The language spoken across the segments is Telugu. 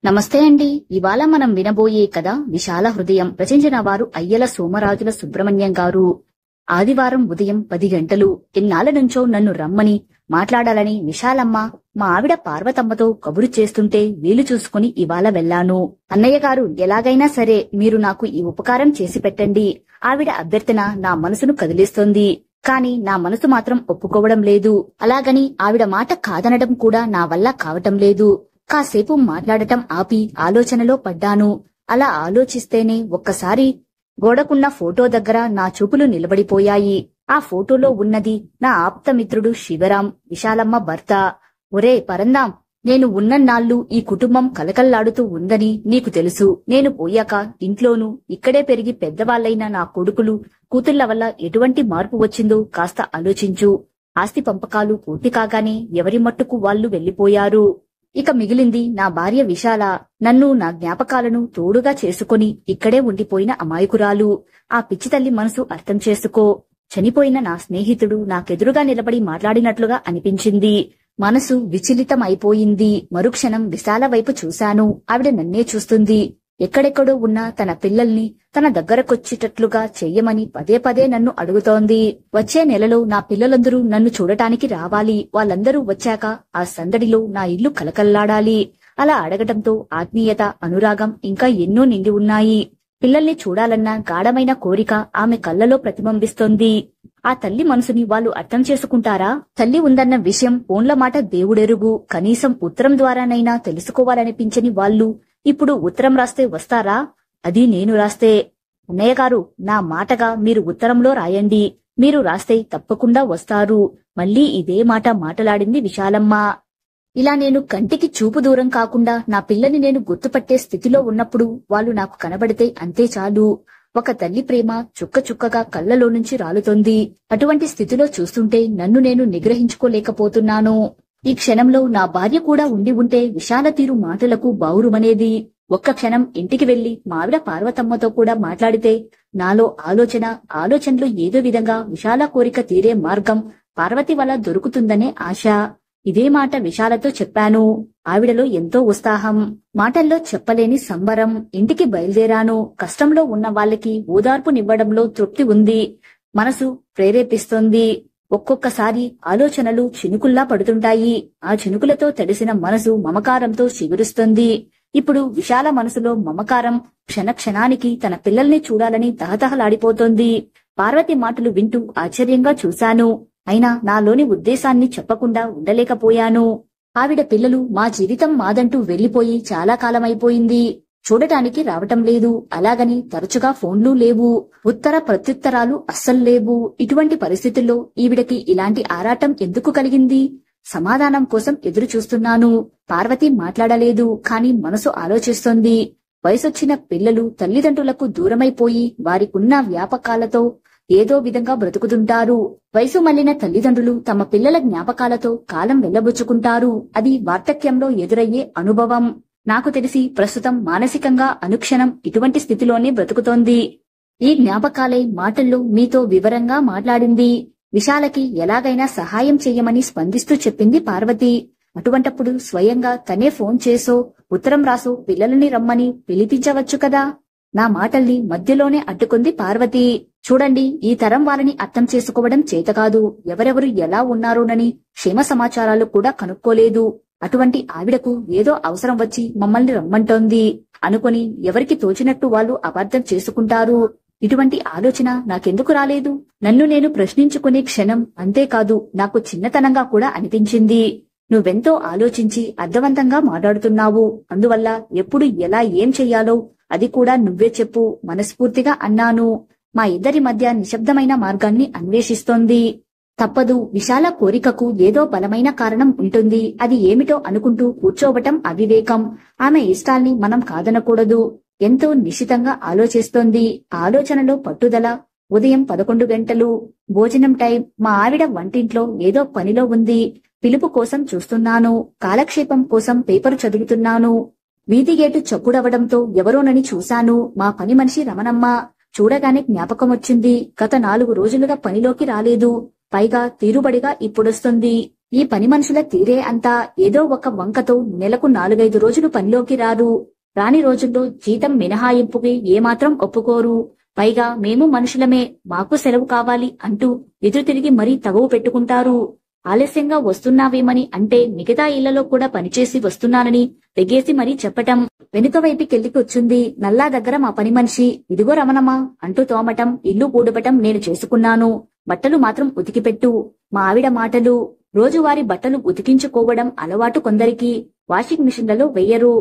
నమస్తే అండి. ఇవాళ మనం వినబోయే కథ విశాల హృదయం. రచించిన వారు అయ్యల సోమరాజుల సుబ్రహ్మణ్యం గారు. ఆదివారం ఉదయం 10 గంటలు. ఎన్నాళ్ళ నుంచో నన్ను రమ్మని మాట్లాడాలని విశాలమ్మ మా ఆవిడ పార్వతమ్మతో కబురు చేస్తుంటే వీలు చూసుకుని ఇవాళ వెళ్లాను. అన్నయ్య గారు, ఎలాగైనా సరే మీరు నాకు ఈ ఉపకారం చేసి పెట్టండి. ఆవిడ అభ్యర్థన నా మనసును కదిలిస్తోంది. కాని నా మనసు మాత్రం ఒప్పుకోవడం లేదు. అలాగని ఆవిడ మాట కాదనడం కూడా నా వల్ల కావటం లేదు. కాసేపు మాట్లాడటం ఆపి ఆలోచనలో పడ్డాను. అలా ఆలోచిస్తేనే ఒక్కసారి గోడకున్న ఫోటో దగ్గర నా చూపులు నిలబడిపోయాయి. ఆ ఫోటోలో ఉన్నది నా ఆప్తమిత్రుడు శివరాం, విశాలమ్మ భర్త. ఒరే పరందాం, నేను ఉన్నన్నాళ్ళు ఈ కుటుంబం కలకల్లాడుతూ ఉందని నీకు తెలుసు. నేను పోయాక ఇంట్లోనూ ఇక్కడే పెరిగి పెద్దవాళ్లైన నా కొడుకులు కూతుళ్ల వల్ల ఎటువంటి మార్పు వచ్చిందో కాస్త ఆలోచించు. ఆస్తి పంపకాలు పూర్తి కాగానే ఎవరి మట్టుకు వాళ్లు వెళ్లిపోయారు. ఇక మిగిలింది నా భార్య విశాల. నన్ను నా జ్ఞాపకాలను తోడుగా చేసుకుని ఇక్కడే ఉండిపోయిన అమాయకురాలు. ఆ పిచ్చి తల్లి మనసు అర్థం చేసుకో. చనిపోయిన నా స్నేహితుడు నాకెదురుగా నిలబడి మాట్లాడినట్లుగా అనిపించింది. మనసు విచలితమైపోయింది. మరుక్షణం విశాల వైపు చూశాను. ఆవిడ నన్నే చూస్తుంది. ఎక్కడెక్కడో ఉన్న తన పిల్లల్ని తన దగ్గరకొచ్చేటట్లుగా చెయ్యమని పదే పదే నన్ను అడుగుతోంది. వచ్చే నెలలో నా పిల్లలందరూ నన్ను చూడటానికి రావాలి. వాళ్ళందరూ వచ్చాక ఆ సందడిలో నా ఇల్లు కలకల్లాడాలి. అలా అడగటంతో ఆత్మీయత, అనురాగం ఇంకా ఎన్నో నిండి ఉన్నాయి. పిల్లల్ని చూడాలన్న గాఢమైన కోరిక ఆమె కళ్ళలో ప్రతిబింబిస్తోంది. ఆ తల్లి మనసుని వాళ్ళు అర్థం చేసుకుంటారా? తల్లి ఉందన్న విషయం ఫోన్ల మాట దేవుడెరుగు. కనీసం ఉత్తరం ద్వారానైనా తెలుసుకోవాలనిపించని వాళ్ళు ఇప్పుడు ఉత్తరం రాస్తే వస్తారా? అది నేను రాస్తే. అన్నయ్య గారు, నా మాటగా మీరు ఉత్తరంలో రాయండి. మీరు రాస్తే తప్పకుండా వస్తారు. మళ్ళీ ఇదే మాట మాటలాడింది విశాలమ్మ. ఇలా నేను కంటికి చూపు దూరం కాకుండా నా పిల్లని నేను గుర్తుపట్టే స్థితిలో ఉన్నప్పుడు వాళ్ళు నాకు కనబడితే అంతే చాలు. ఒక తల్లి ప్రేమ చుక్క చుక్కగా కళ్లలో నుంచి రాలుతోంది. అటువంటి స్థితిలో చూస్తుంటే నన్ను నేను నిగ్రహించుకోలేకపోతున్నాను. ఈ క్షణంలో నా భార్య కూడా ఉండి ఉంటే విశాల తీరు మాటలకు బావురుమనేది. ఒక్క క్షణం ఇంటికి వెళ్లి మావిడ పార్వతమ్మతో కూడా మాట్లాడితే నాలో ఆలోచనలు ఏదో విధంగా విశాల కోరిక తీరే మార్గం పార్వతి వల్ల దొరుకుతుందనే ఆశ. ఇదే మాట విశాలతో చెప్పాను. ఆవిడలో ఎంతో ఉత్సాహం, మాటల్లో చెప్పలేని సంబరం. ఇంటికి బయలుదేరాను. కష్టంలో ఉన్న వాళ్ళకి ఓదార్పునివ్వడంలో తృప్తి ఉంది. మనసు ప్రేరేపిస్తోంది. ఒక్కొక్కసారి ఆలోచనలు చినుకుల్లా పడుతుంటాయి. ఆ చినుకులతో తడిసిన మనసు మమకారంతో చిగురుస్తుంది. ఇప్పుడు విశాల మనసులో మమకారం క్షణక్షణానికి తన పిల్లల్ని చూడాలని తహతహలాడిపోతోంది. పార్వతి మాటలు వింటూ ఆశ్చర్యంగా చూశాను. అయినా నాలోని ఉద్దేశాన్ని చెప్పకుండా ఉండలేకపోయాను. ఆవిడ పిల్లలు మా జీవితం మాదంటూ వెళ్లిపోయి చాలా కాలమైపోయింది. చూడటానికి రావటం లేదు. అలాగని తరచుగా ఫోన్లు లేవు. ఉత్తర ప్రత్యుత్తరాలు అస్సలు లేవు. ఇటువంటి పరిస్థితుల్లో ఈవిడకి ఇలాంటి ఆరాటం ఎందుకు కలిగింది? సమాధానం కోసం ఎదురు చూస్తున్నాను. పార్వతి మాట్లాడలేదు. కాని మనసు ఆలోచిస్తోంది. వయసొచ్చిన పిల్లలు తల్లిదండ్రులకు దూరమైపోయి వారికున్న వ్యాపకాలతో ఏదో విధంగా బ్రతుకుతుంటారు. వయసు మళ్లిన తల్లిదండ్రులు తమ పిల్లల జ్ఞాపకాలతో కాలం వెళ్లబుచ్చుకుంటారు. అది వార్ధక్యంలో ఎదురయ్యే అనుభవం. నాకు తెలిసి ప్రస్తుతం మానసికంగా అనుక్షణం ఇటువంటి స్థితిలోనే బ్రతుకుతోంది. ఈ జ్ఞాపకాలే మాటల్లో మీతో వివరంగా మాట్లాడింది. విశాలకి ఎలాగైనా సహాయం చెయ్యమని స్పందిస్తూ చెప్పింది పార్వతి. అటువంటప్పుడు స్వయంగా తనే ఫోన్ చేసో ఉత్తరం రాసో పిల్లలని రమ్మని పిలిపించవచ్చు కదా. నా మాటల్ని మధ్యలోనే అడ్డుకుంది పార్వతి. చూడండి, ఈ తరం వాళ్ళని అర్థం చేసుకోవడం చేతకాదు. ఎవరెవరు ఎలా ఉన్నారోనని క్షేమ సమాచారాలు కూడా కనుక్కోలేదు. అటువంటి ఆవిడకు ఏదో అవసరం వచ్చి మమ్మల్ని రమ్మంటోంది అనుకుని ఎవరికి తోచినట్టు వాళ్ళు అపార్థం చేసుకుంటారు. ఇటువంటి ఆలోచన నాకెందుకు రాలేదు? నన్ను నేను ప్రశ్నించుకునే క్షణం. అంతేకాదు, నాకు చిన్నతనంగా కూడా అనిపించింది. నువ్వెంతో ఆలోచించి అర్థవంతంగా మాట్లాడుతున్నావు. అందువల్ల ఎప్పుడు ఎలా ఏం చెయ్యాలో అది కూడా నువ్వే చెప్పు మనస్ఫూర్తిగా అన్నాను. మా ఇద్దరి మధ్య నిశ్శబ్దమైన మార్గాన్ని అన్వేషిస్తోంది. తప్పదు. విశాల కోరికకు ఏదో బలమైన కారణం ఉంటుంది. అది ఏమిటో అనుకుంటూ కూర్చోవటం అవివేకం. ఆమె ఇష్టాల్ని మనం కాదనకూడదు. ఎంతో నిశితంగా ఆలోచిస్తోంది. ఆలోచనలో పట్టుదల. ఉదయం 11 గంటలు. భోజనం టైం. మా ఆవిడ వంటింట్లో ఏదో పనిలో ఉంది. పిలుపు కోసం చూస్తున్నాను. కాలక్షేపం కోసం పేపరు చదువుతున్నాను. వీధి గేటు చప్పుడవడంతో ఎవరోనని చూశాను. మా పని మనిషి రమణమ్మ. చూడగానే జ్ఞాపకం వచ్చింది. గత 4 రోజులుగా పనిలోకి రాలేదు. పైగా తీరుబడిగా ఇప్పుడొస్తుంది. ఈ పని మనుషుల తీరే అంతా ఏదో ఒక వంకతో నెలకు 4-5 రోజులు పనిలోకి రారు. రాని రోజుల్లో జీతం మినహాయింపుకి ఏమాత్రం ఒప్పుకోరు. పైగా మేము మనుషులమే, మాకు సెలవు కావాలి అంటూ ఎదురు తిరిగి మరీ తగువ పెట్టుకుంటారు. ఆలస్యంగా వస్తున్నావేమని అంటే మిగతా ఇళ్లలో కూడా పనిచేసి వస్తున్నానని తెగేసి మరీ చెప్పటం. వెనుక వైపుకెళ్ళి కూర్చుంది నల్లా దగ్గర మా పని మనిషి. ఇదిగో రమణమ్మ అంటూ తోమటం, ఇల్లు పూడపటం నేను చేసుకున్నాను, బట్టలు మాత్రం ఉతికిపెట్టు. మా ఆవిడ మాటలు. రోజువారీ బట్టలు ఉతికించుకోవడం అలవాటు కొందరికి, వాషింగ్ మిషన్లలో వెయ్యరు.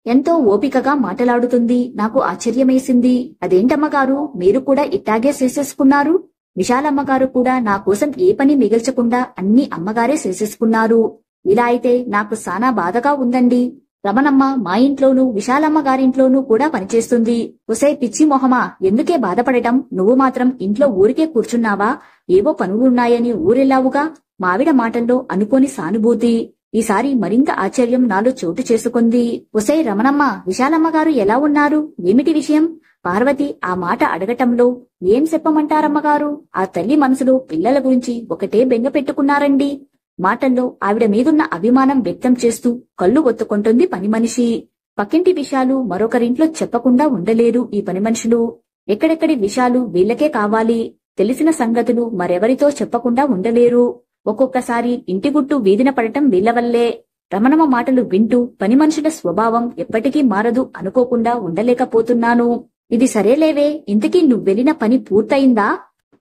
ఎంతో ఓపికగా మాటలాడుతుంది. నాకు ఆశ్చర్యమేసింది. అదేంటమ్మగారు, మీరు కూడా ఇట్టాగే చేసేసుకున్నారు? విశాలమ్మగారు కూడా నా కోసం ఏ పని మిగల్చకుండా అన్ని అమ్మగారే చేసేసుకున్నారు. ఇలా అయితే నాకు సానా బాధగా ఉందండి. రమణమ్మ మా ఇంట్లోనూ విశాలమ్మ గారింట్లోనూ కూడా పనిచేస్తుంది. ఒసే పిచ్చి మొహమా, ఎందుకే బాధపడటం? నువ్వు మాత్రం ఇంట్లో ఊరికే కూర్చున్నావా? ఏవో పనులున్నాయని ఊరెళ్ళావుగా. మావిడ మాటల్లో అనుకోని సానుభూతి. ఈసారి మరింత ఆశ్చర్యం నాలో చోటు చేసుకుంది. ఒసే రమణమ్మ, విశాలమ్మ గారు ఎలా ఉన్నారు? ఏమిటి విషయం? పార్వతి ఆ మాట అడగటంలో ఏం చెప్పమంటారమ్మగారు? ఆ తల్లి మనసులో పిల్లల గురించి ఒకటే బెంగ పెట్టుకున్నారండి. మాటల్లో ఆవిడ మీదున్న అభిమానం వ్యక్తం చేస్తూ కళ్ళు ఒత్తుకుంటుంది పని మనిషి. పక్కింటి విషయాలు మరొకరింట్లో చెప్పకుండా ఉండలేరు ఈ పని మనుషులు. ఎక్కడెక్కడి విషయాలు వీళ్లకే కావాలి. తెలిసిన సంగతులు మరెవరితో చెప్పకుండా ఉండలేరు. ఒక్కొక్కసారి ఇంటి గుట్టు వీధిన పడటం వీళ్ల వల్లే. రమణమ్మ మాటలు వింటూ పని మనుషుల స్వభావం ఎప్పటికీ మారదు అనుకోకుండా ఉండలేకపోతున్నాను. ఇది సరేలేవే, ఇంతకీ నువ్వెళ్ళిన పని పూర్తయిందా?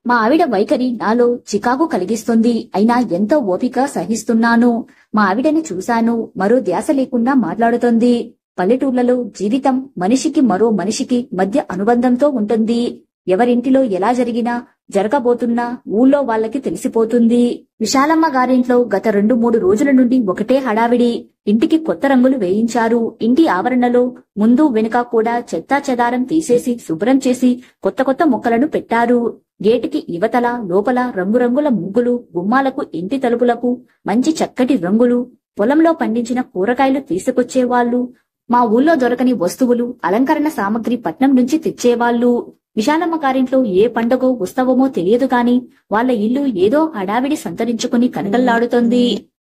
మా ఆవిడ వైఖరి నాలో చికాకు కలిగిస్తుంది. అయినా ఎంతో ఓపిక సహిస్తున్నాను. మా ఆవిడని చూశాను, మరో ధ్యాస లేకుండా మాట్లాడుతోంది. పల్లెటూర్లలో జీవితం మనిషికి మరో మనిషికి మధ్య అనుబంధంతో ఉంటుంది. ఎవరింటిలో ఎలా జరిగినా జరగబోతున్నా ఊళ్ళో వాళ్ళకి తెలిసిపోతుంది. విశాలమ్మ గారింట్లో గత 2-3 రోజుల నుండి ఒకటే హడావిడి. ఇంటికి కొత్త రంగులు వేయించారు. ఇంటి ఆవరణలో ముందు వెనుక కూడా చెత్తా చెదారం తీసేసి శుభ్రం చేసి కొత్త కొత్త మొక్కలను పెట్టారు. గేటుకి యువతల లోపల రంగురంగుల ముగ్గులు, గుమ్మాలకు ఇంటి తలుపులకు మంచి చక్కటి రంగులు. పొలంలో పండించిన కూరగాయలు తీసుకొచ్చేవాళ్లు. మా ఊళ్ళో దొరకని వస్తువులు, అలంకరణ సామగ్రి పట్నం నుంచి తెచ్చేవాళ్లు. విశాలమ్మ గారింట్లో ఏ పండగో ఉత్సవమో తెలియదు గాని వాళ్ళ ఇల్లు ఏదో హడావిడి సంతరించుకుని కనకల్లాడుతోంది.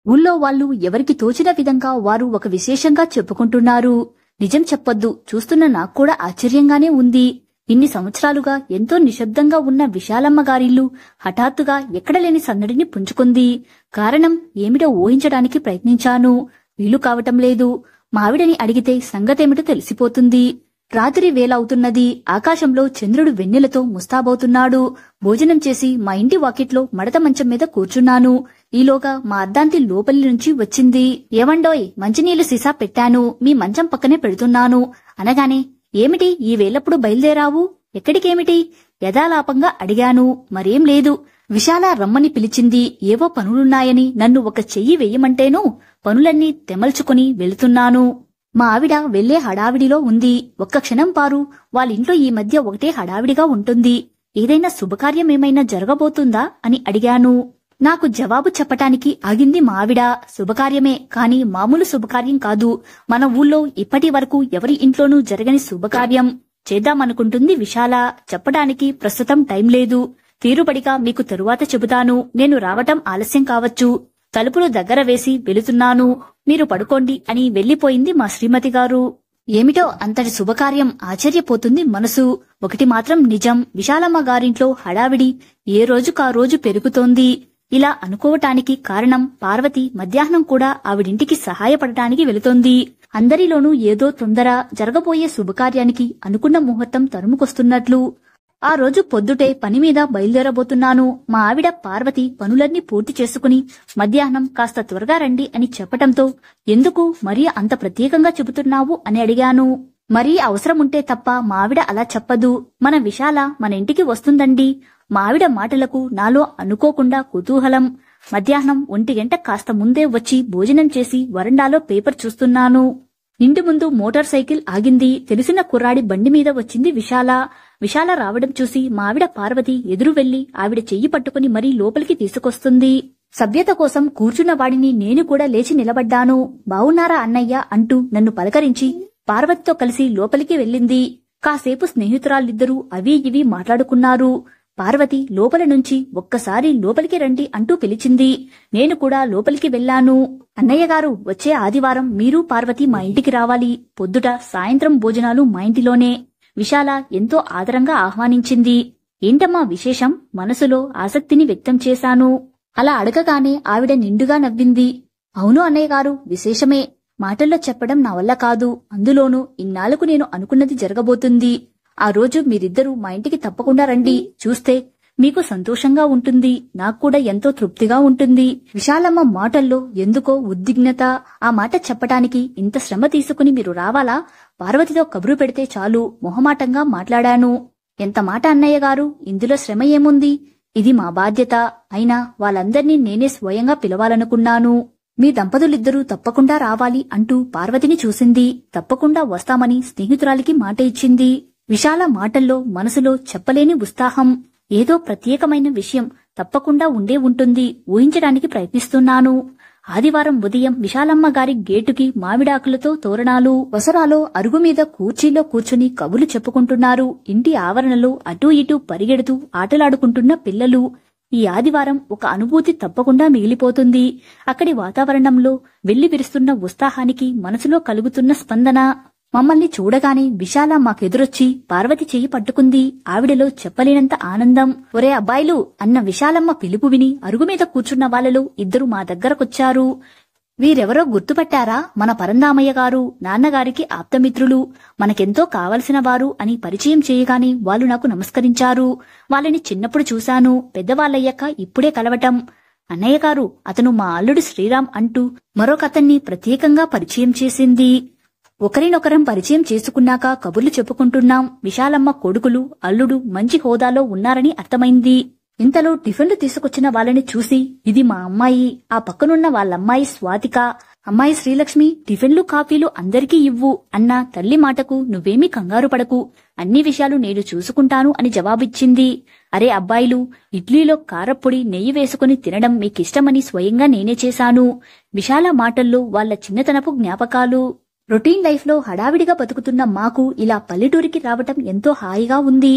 ఊళ్ళో వాళ్ళు ఎవరికి తోచిన విధంగా వారు ఒక విశేషంగా చెప్పుకుంటున్నారు. నిజం చెప్పొద్దు, చూస్తున్న నాకు కూడా ఆశ్చర్యంగానే ఉంది. ఇన్ని సంవత్సరాలుగా ఎంతో నిశ్శబ్దంగా ఉన్న విశాలమ్మ గారిల్లు హఠాత్తుగా ఎక్కడలేని సందడిని పుంజుకుంది. కారణం ఏమిటో ఊహించడానికి ప్రయత్నించాను. వీలు కావటం లేదు. మావిడని అడిగితే సంగతేమిటో తెలిసిపోతుంది. రాత్రి వేళ అవుతున్నది. ఆకాశంలో చంద్రుడు వెన్నెలతో ముస్తాబవుతున్నాడు. భోజనం చేసి మా ఇంటి వాకిట్లో మడత మంచం మీద కూర్చున్నాను. ఈలోగా మా అద్దాంతి లోపలి నుంచి వచ్చింది. ఏమండోయ్, మంచినీళ్లు సీసా పెట్టాను, మీ మంచం పక్కనే పెడుతున్నాను అనగానే, ఏమిటి ఈ వేళప్పుడు బయలుదేరావు? ఎక్కడికేమిటి? యథాలాపంగా అడిగాను. మరేం లేదు, విశాల రమ్మని పిలిచింది. ఏవో పనులున్నాయని నన్ను ఒక చెయ్యి వెయ్యమంటేను పనులన్నీ తెమల్చుకుని వెళుతున్నాను. మా ఆవిడ వెళ్లే హడావిడిలో ఉంది. ఒక్క క్షణం పారు, వాళ్ళింట్లో ఈ మధ్య ఒకటే హడావిడిగా ఉంటుంది. ఏదైనా శుభకార్యమేమైనా జరగబోతుందా అని అడిగాను. నాకు జవాబు చెప్పటానికి ఆగింది మా ఆవిడ. శుభకార్యమే, కాని మామూలు శుభకార్యం కాదు. మన ఊళ్ళో ఇప్పటి వరకు ఎవరి ఇంట్లోనూ జరగని శుభకార్యం చేద్దామనుకుంటుంది విశాల. చెప్పడానికి ప్రస్తుతం టైం లేదు. తీరుబడిగా మీకు తరువాత చెబుతాను. నేను రావటం ఆలస్యం కావచ్చు. తలుపులు దగ్గర వేసి వెళుతున్నాను, మీరు పడుకోండి అని వెళ్లిపోయింది మా శ్రీమతి గారు. ఏమిటో అంతటి శుభకార్యం, ఆశ్చర్యపోతుంది మనసు. ఒకటి మాత్రం నిజం, విశాలమ్మ గారింట్లో హడావిడి ఏ రోజుకా రోజు పెరుగుతోంది. ఇలా అనుకోవటానికి కారణం పార్వతి మధ్యాహ్నం కూడా ఆవిడింటికి సహాయపడటానికి వెళుతోంది. అందరిలోనూ ఏదో తొందర. జరగబోయే శుభకార్యానికి అనుకున్న ముహూర్తం తరుముకొస్తున్నట్లు. ఆ రోజు పొద్దుటే పనిమీద బయలుదేరబోతున్నాను. మా ఆవిడ పార్వతి పనులన్నీ పూర్తి చేసుకుని మధ్యాహ్నం కాస్త త్వరగా రండి అని చెప్పటంతో, ఎందుకు మరీ అంత ప్రత్యేకంగా చెబుతున్నావు అని అడిగాను. మరీ అవసరముంటే తప్ప మా ఆవిడ అలా చెప్పదు. మన విశాల మన ఇంటికి వస్తుందండి. మా ఆవిడ మాటలకు నాలో అనుకోకుండా కుతూహలం. మధ్యాహ్నం 1 గంట కాస్త ముందే వచ్చి భోజనం చేసి వరండాలో పేపర్ చూస్తున్నాను. ఇంటి ముందు మోటార్ సైకిల్ ఆగింది. తెలిసిన కుర్రాడి బండి మీద వచ్చింది విశాల. విశాల రావడం చూసి మావిడ పార్వతి ఎదురు వెళ్లి ఆవిడ చెయ్యి పట్టుకుని మరీ లోపలికి తీసుకొస్తుంది. సభ్యత కోసం కూర్చున్న వాడిని నేను కూడా లేచి నిలబడ్డాను. బావున్నారా అన్నయ్య అంటూ నన్ను పలకరించి పార్వతితో కలిసి లోపలికి వెళ్ళింది. కాసేపు స్నేహితురాలిద్దరూ అవీ ఇవీ మాట్లాడుకున్నారు. పార్వతి లోపల నుంచి ఒక్కసారి లోపలికి రండి అంటూ పిలిచింది. నేను కూడా లోపలికి వెళ్లాను. అన్నయ్యగారు, వచ్చే ఆదివారం మీరు పార్వతి మా ఇంటికి రావాలి. పొద్దుట సాయంత్రం భోజనాలు మా ఇంటిలోనే. విశాల ఎంతో ఆదరంగా ఆహ్వానించింది. ఏంటమ్మా విశేషం? మనసులో ఆసక్తిని వ్యక్తం చేశాను. అలా అడగగానే ఆవిడ నిండుగా నవ్వింది. అవును అన్నయ్యగారు, విశేషమే. మాటల్లో చెప్పడం నా వల్ల కాదు. అందులోనూ ఇన్నాళ్లకు నేను అనుకున్నది జరగబోతుంది. ఆ రోజు మీరిద్దరూ మా ఇంటికి తప్పకుండా రండి. చూస్తే మీకు సంతోషంగా ఉంటుంది, నాకు కూడా ఎంతో తృప్తిగా ఉంటుంది. విశాలమ్మ మాటల్లో ఎందుకో ఉద్విగ్నత. ఆ మాట చెప్పటానికి ఇంత శ్రమ తీసుకుని మీరు రావాలా? పార్వతితో కబురు పెడితే చాలు మొహమాటంగా మాట్లాడాను. ఎంత మాట అన్నయ్యగారు, ఇందులో శ్రమ ఏముంది? ఇది మా బాధ్యత. అయినా వాళ్ళందర్నీ నేనే స్వయంగా పిలవాలనుకున్నాను. మీ దంపతులిద్దరూ తప్పకుండా రావాలి అంటూ పార్వతిని చూసింది. తప్పకుండా వస్తామని స్నేహితురాలికి మాట ఇచ్చింది. విశాల మాటల్లో మనసులో చెప్పలేని ఉత్సాహం. ఏదో ప్రత్యేకమైన విషయం తప్పకుండా ఉండే ఉంటుంది. ఊహించడానికి ప్రయత్నిస్తున్నాను. ఆదివారం ఉదయం విశాలమ్మ గారి గేటుకి మామిడాకులతో తోరణాలు, వసరాలో అరుగుమీద కుర్చీలో కూర్చుని కబులు చెప్పుకుంటున్నారు. ఇంటి ఆవరణలో అటూ ఇటూ పరిగెడుతూ ఆటలాడుకుంటున్న పిల్లలు. ఈ ఆదివారం ఒక అనుభూతి తప్పకుండా మిగిలిపోతుంది. అక్కడి వాతావరణంలో వెళ్లి విరుస్తున్న ఉత్సాహానికి మనసులో కలుగుతున్న స్పందన. మమ్మల్ని చూడగానే విశాల మాకెదురొచ్చి పార్వతి చెయ్యి పట్టుకుంది. ఆవిడలో చెప్పలేనంత ఆనందం. ఒరే అబ్బాయిలు అన్న విశాలమ్మ పిలుపు విని అరుగుమీద కూర్చున్న వాళ్లలో ఇద్దరు మా దగ్గరకొచ్చారు. వీరెవరో గుర్తుపట్టారా? మన పరందామయ్య గారు, నాన్నగారికి ఆప్తమిత్రులు, మనకెంతో కావలసిన వారు అని పరిచయం చేయగానే వాళ్ళు నాకు నమస్కరించారు. వాళ్ళని చిన్నప్పుడు చూశాను, పెద్దవాళ్ళయ్యాక ఇప్పుడే కలవటం. అన్నయ్య గారు, అతను మా అల్లుడు శ్రీరామ్ అంటూ మరొకతన్ని ప్రత్యేకంగా పరిచయం చేసింది. ఒకరినొకరం పరిచయం చేసుకున్నాక కబుర్లు చెప్పుకుంటున్నాం. విశాలమ్మ కొడుకులు, అల్లుడు మంచి హోదాలో ఉన్నారని అర్థమైంది. ఇంతలో టిఫిన్లు తీసుకొచ్చిన వాళ్ళని చూసి, ఇది మా అమ్మాయి, ఆ పక్కనున్న వాళ్ళమ్మాయి స్వాతిక, అమ్మాయి శ్రీలక్ష్మి, టిఫిన్లు కాఫీలు అందరికీ ఇవ్వు అన్న తల్లి మాటకు నువ్వేమీ కంగారు పడకు, అన్ని విషయాలు నేను చూసుకుంటాను అని జవాబిచ్చింది. అరే అబ్బాయిలు, ఇడ్లీలో కారప్పొడి నెయ్యి వేసుకుని తినడం మీకిష్టమని స్వయంగా నేనే చేశాను. విశాల మాటల్లో వాళ్ళ చిన్నతనపు జ్ఞాపకాలు. రొటీన్ లైఫ్ లో హడావిడిగా బతుకుతున్న మాకు ఇలా పల్లెటూరికి రావటం ఎంతో హాయిగా ఉంది.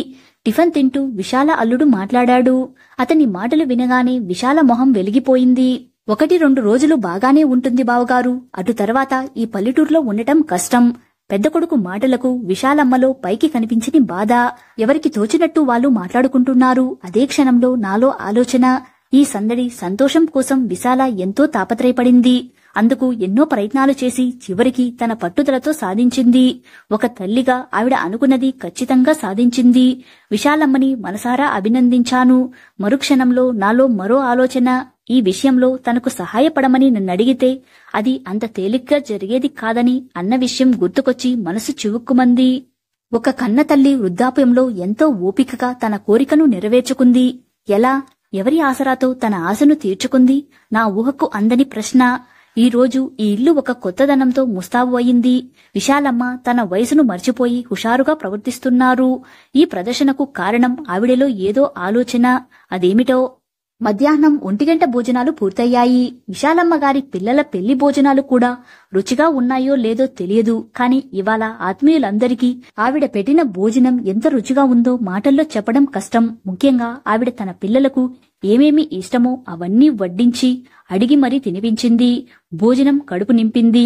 టిఫిన్ తింటూ విశాల అల్లుడు మాట్లాడాడు. అతని మాటలు వినగానే విశాల మొహం వెలిగిపోయింది. 1-2 రోజులు బాగానే ఉంటుంది బావగారు, అటు తర్వాత ఈ పల్లెటూరులో ఉండటం కష్టం. పెద్ద కొడుకు మాటలకు విశాలమ్మలో పైకి కనిపించని బాధ. ఎవరికి తోచినట్టు వాళ్ళు మాట్లాడుకుంటున్నారు. అదే క్షణంలో నాలో ఆలోచన. ఈ సందడి, సంతోషం కోసం విశాల ఎంతో తాపత్రయపడింది. అందుకు ఎన్నో ప్రయత్నాలు చేసి చివరికి తన పట్టుదలతో సాధించింది. ఒక తల్లిగా ఆవిడ అనుకున్నది ఖచ్చితంగా సాధించింది. విశాలమ్మని మనసారా అభినందించాను. మరుక్షణంలో నాలో మరో ఆలోచన. ఈ విషయంలో తనకు సహాయపడమని నన్నడిగితే అది అంత తేలిగ్గా జరిగేది కాదని అన్న విషయం గుర్తుకొచ్చి మనసు చివుక్కుమంది. ఒక కన్నతల్లి వృద్ధాప్యంలో ఎంతో ఓపికగా తన కోరికను నెరవేర్చుకుంది. ఎలా? ఎవరి ఆసరాతో తన ఆశను తీర్చుకుంది? నా ఊహకు అందని ప్రశ్న. ఈ రోజు ఈ ఇల్లు ఒక కొత్తదనంతో ముస్తాబు అయింది. విశాలమ్మ తన వయసును మర్చిపోయి హుషారుగా ప్రవర్తిస్తున్నారు. ఈ ప్రదర్శనకు కారణం ఆవిడలో ఏదో ఆలోచన. అదేమిటో? మధ్యాహ్నం 1 గంట భోజనాలు పూర్తయ్యాయి. విశాలమ్మ గారి పిల్లల పెళ్లి భోజనాలు కూడా రుచిగా ఉన్నాయో లేదో తెలియదు. కాని ఇవాళ ఆత్మీయులందరికీ ఆవిడ పెట్టిన భోజనం ఎంత రుచిగా ఉందో మాటల్లో చెప్పడం కష్టం. ముఖ్యంగా ఆవిడ తన పిల్లలకు ఏమేమి ఇష్టమో అవన్నీ వడ్డించి అడిగి మరీ తినిపించింది. భోజనం కడుపు నింపింది,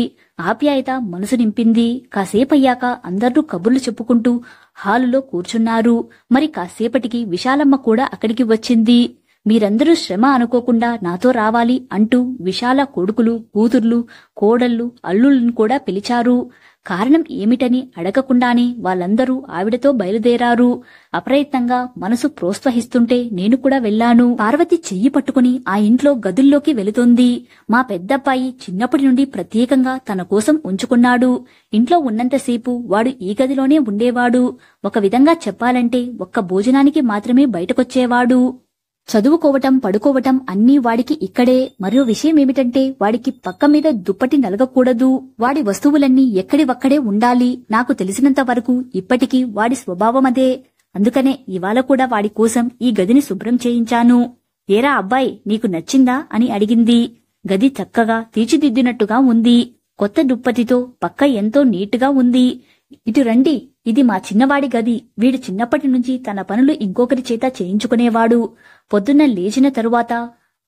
ఆప్యాయత మనసు నింపింది. కాసేపయ్యాక అందరూ కబుర్లు చెప్పుకుంటూ హాలులో కూర్చున్నారు. మరి కాసేపటికి విశాలమ్మ కూడా అక్కడికి వచ్చింది. మీరందరూ శ్రమ అనుకోకుండా నాతో రావాలి అంటూ విశాల కొడుకులు, కూతుర్లు, కోడళ్లు, అల్లుళ్ళను కూడా పిలిచారు. కారణం ఏమిటని అడగకుండానే వాళ్ళందరూ ఆవిడతో బయలుదేరారు. అప్రయత్నంగా మనసు ప్రోత్సహిస్తుంటే నేను కూడా వెళ్లాను. పార్వతి చెయ్యి పట్టుకుని ఆ ఇంట్లో గదుల్లోకి వెళుతోంది. మా పెద్దబ్బాయి చిన్నప్పటి నుండి ప్రత్యేకంగా తన కోసం ఉంచుకున్నాడు. ఇంట్లో ఉన్నంతసేపు వాడు ఈ గదిలోనే ఉండేవాడు. ఒక విధంగా చెప్పాలంటే ఒక్క భోజనానికి మాత్రమే బయటకొచ్చేవాడు. చదువుకోవటం, పడుకోవటం అన్నీ వాడికి ఇక్కడే. మరో విషయమేమిటంటే వాడికి పక్క మీద దుప్పటి నలగకూడదు. వాడి వస్తువులన్నీ ఎక్కడివక్కడే ఉండాలి. నాకు తెలిసినంత వరకు ఇప్పటికీ వాడి స్వభావమదే. అందుకనే ఇవాళ కూడా వాడి కోసం ఈ గదిని శుభ్రం చేయించాను. ఏరా అబ్బాయి, నీకు నచ్చిందా అని అడిగింది. గది చక్కగా తీర్చిదిద్దినట్టుగా ఉంది. కొత్త దుప్పటితో పక్క ఎంతో నీటుగా ఉంది. ఇటు రండి, ఇది మా చిన్నవాడి గది. వీడు చిన్నప్పటి నుంచి తన పనులు ఇంకొకరి చేత చేయించుకునేవాడు. పొద్దున్న లేచిన తరువాత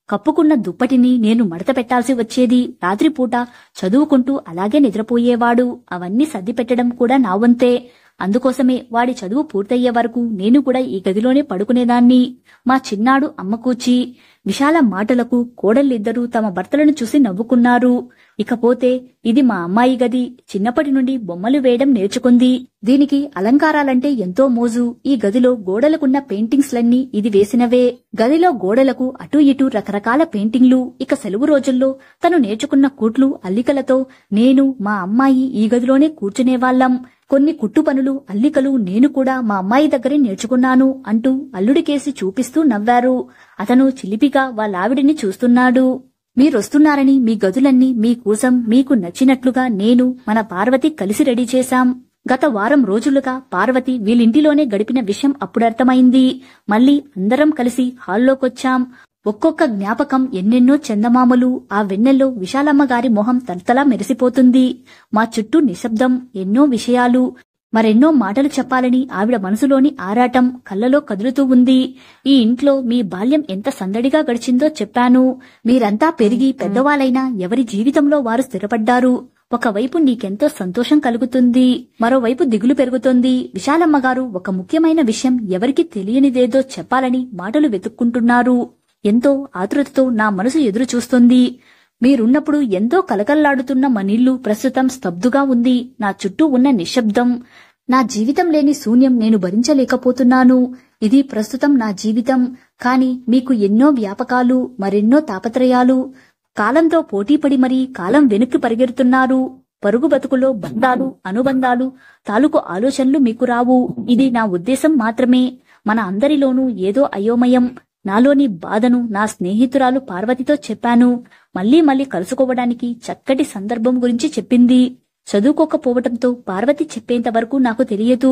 కప్పుకున్న దుప్పటిని నేను మడత పెట్టాల్సి వచ్చేది. రాత్రిపూట చదువుకుంటూ అలాగే నిద్రపోయేవాడు. అవన్నీ సర్ది పెట్టడం కూడా నా వంతే. అందుకోసమే వాడి చదువు పూర్తయ్యే వరకు నేను కూడా ఈ గదిలోనే పడుకునేదాన్ని. మా చిన్నాడు అమ్మ కూచి. విశాల మాటలకు కోడళ్ళిద్దరూ తమ భర్తలను చూసి నవ్వుకున్నారు. ఇకపోతే ఇది మా అమ్మాయి గది. చిన్నప్పటి నుండి బొమ్మలు వేయడం నేర్చుకుంది. దీనికి అలంకారాలంటే ఎంతో మోజు. ఈ గదిలో గోడలకున్న పెయింటింగ్స్లన్నీ ఇది వేసినవే. గదిలో గోడలకు అటూ ఇటూ రకరకాల పెయింటింగ్లు. ఇక సెలవు రోజుల్లో తను నేర్చుకున్న కుట్లు అల్లికలతో నేను మా అమ్మాయి ఈ గదిలోనే కూర్చునేవాళ్లం. కొన్ని కుట్టు పనులు అల్లికలు నేను కూడా మా అమ్మాయి దగ్గరే నేర్చుకున్నాను అంటూ అల్లుడికేసి చూపిస్తూ నవ్వారు. అతను చిలిపిగా వాళ్ళావిడిని చూస్తున్నాడు. మీరొస్తున్నారని మీ గదులన్నీ మీకోసం మీకు నచ్చినట్లుగా నేను మన పార్వతి కలిసి రెడీ చేశాం. గత వారం రోజులుగా పార్వతి వీళ్ళింటిలోనే గడిపిన విషయం అప్పుడర్థమైంది. మళ్ళీ అందరం కలిసి హాల్లోకొచ్చాం. ఒక్కొక్క జ్ఞాపకం ఎన్నెన్నో చందమామలు. ఆ వెన్నెల్లో విశాలమ్మగారి మొహం తలతలా మెరిసిపోతుంది. మా చుట్టూ నిశ్శబ్దం. ఎన్నో విషయాలు, మరెన్నో మాటలు చెప్పాలని ఆవిడ మనసులోని ఆరాటం కళ్ళలో కదులుతూ ఉంది. ఈ ఇంట్లో మీ బాల్యం ఎంత సందడిగా గడిచిందో చెప్పాను. మీరంతా పెరిగి పెద్దవాళ్ళైనా ఎవరి జీవితంలో వారు స్థిరపడ్డారు. ఒకవైపు నీకెంతో సంతోషం కలుగుతుంది, మరోవైపు దిగులు పెరుగుతోంది. విశాలమ్మగారు ఒక ముఖ్యమైన విషయం ఎవరికి తెలియనిదేదో చెప్పాలని మాటలు వెతుక్కుంటున్నారు. ఎంతో ఆతృతతో నా మనసు ఎదురు చూస్తుంది. మీరున్నప్పుడు ఎంతో కలకల్లాడుతున్న మనిల్లు ప్రస్తుతం స్తబ్దుగా ఉంది. నా చుట్టూ ఉన్న నిశ్శబ్దం, నా జీవితం లేని శూన్యం నేను భరించలేకపోతున్నాను. ఇది ప్రస్తుతం నా జీవితం. కాని మీకు ఎన్నో వ్యాపకాలు, మరెన్నో తాపత్రయాలు. కాలంతో పోటీపడి మరీ కాలం వెనక్కి పరిగెడుతున్నారు. పరుగు బతుకులో బంధాలు, అనుబంధాలు తాలూకు ఆలోచనలు మీకు రావు. ఇది నా ఉద్దేశం మాత్రమే. మన అందరిలోనూ ఏదో అయోమయం. నాలోని బాధను నా స్నేహితురాలు పార్వతితో చెప్పాను. మళ్లీ కలుసుకోవడానికి చక్కటి సందర్భం గురించి చెప్పింది. చదువుకోకపోవటంతో పార్వతి చెప్పేంత వరకు నాకు తెలియదు.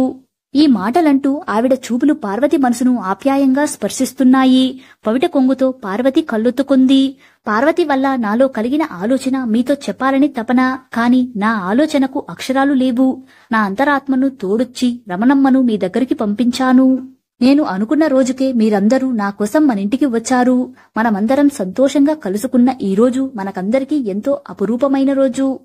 ఈ మాటలంటూ ఆవిడ చూపులు పార్వతి మనసును ఆప్యాయంగా స్పర్శిస్తున్నాయి. పవిట కొంగుతో పార్వతి కళ్ళొత్తుకుంది. పార్వతి వల్ల నాలో కలిగిన ఆలోచన మీతో చెప్పాలని తపన. కాని నా ఆలోచనకు అక్షరాలు లేవు. నా అంతరాత్మను తోడొచ్చి రమణమ్మను మీ దగ్గరికి పంపించాను. నేను అనుకున్న రోజుకే మీరందరూ నా కోసం మన ఇంటికి వచ్చారు. మనమందరం సంతోషంగా కలుసుకున్న ఈ రోజు మనకందరికీ ఎంతో అపురూపమైన రోజు.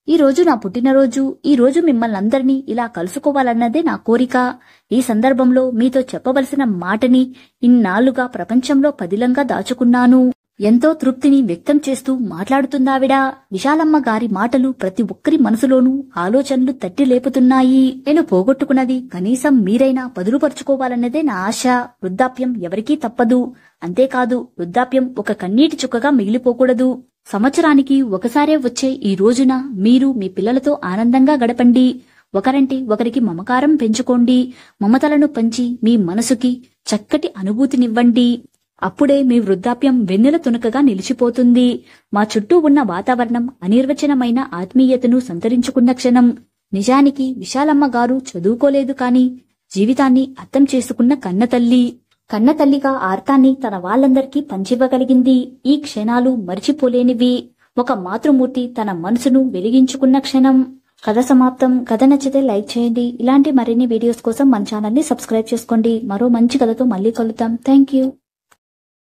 ఈ రోజు నా పుట్టినరోజు. ఈ రోజు మిమ్మల్ని అందరినీ ఇలా కలుసుకోవాలన్నదే నా కోరిక. ఈ సందర్భంలో మీతో చెప్పవలసిన మాటని ఇన్నాళ్లుగా ప్రపంచంలో పదిలంగా దాచుకున్నాను. ఎంతో తృప్తిని వ్యక్తం చేస్తూ మాట్లాడుతుందావిడ. విశాలమ్మ గారి మాటలు ప్రతి ఒక్కరి మనసులోనూ ఆలోచనలు తట్టి లేపుతున్నాయి. నేను పోగొట్టుకున్నది కనీసం మీరైనా బదులుపరుచుకోవాలన్నదే నా ఆశ. వృద్ధాప్యం ఎవరికీ తప్పదు. అంతేకాదు, వృద్ధాప్యం ఒక కన్నీటి చుక్కగా మిగిలిపోకూడదు. సంవత్సరానికి ఒకసారే వచ్చే ఈ రోజున మీరు మీ పిల్లలతో ఆనందంగా గడపండి. ఒకరంటే ఒకరికి మమకారం పెంచుకోండి. మమతలను పంచి మీ మనసుకి చక్కటి అనుభూతినివ్వండి. అప్పుడే మీ వృద్ధాప్యం వెన్నెల తునకగా నిలిచిపోతుంది. మా చుట్టూ ఉన్న వాతావరణం అనిర్వచనమైన ఆత్మీయతను సంతరించుకున్న క్షణం. నిజానికి విశాలమ్మ గారు చదువుకోలేదు కాని జీవితాన్ని అర్థం చేసుకున్న కన్నతల్లి. కన్నతల్లిగా ఆర్తాన్ని తన వాళ్ళందరికీ పంచివ్వగలిగింది. ఈ క్షణాలు మరిచిపోలేనివి. ఒక మాతృమూర్తి తన మనసును వెలిగించుకున్న క్షణం. కథ సమాప్తం. కథ నచ్చితే లైక్ చేయండి. ఇలాంటి మరిన్ని వీడియోస్ కోసం మన ఛానల్ ని సబ్స్క్రైబ్ చేసుకోండి. మరో మంచి కథతో మళ్ళీ కలుద్దాం. Thank you.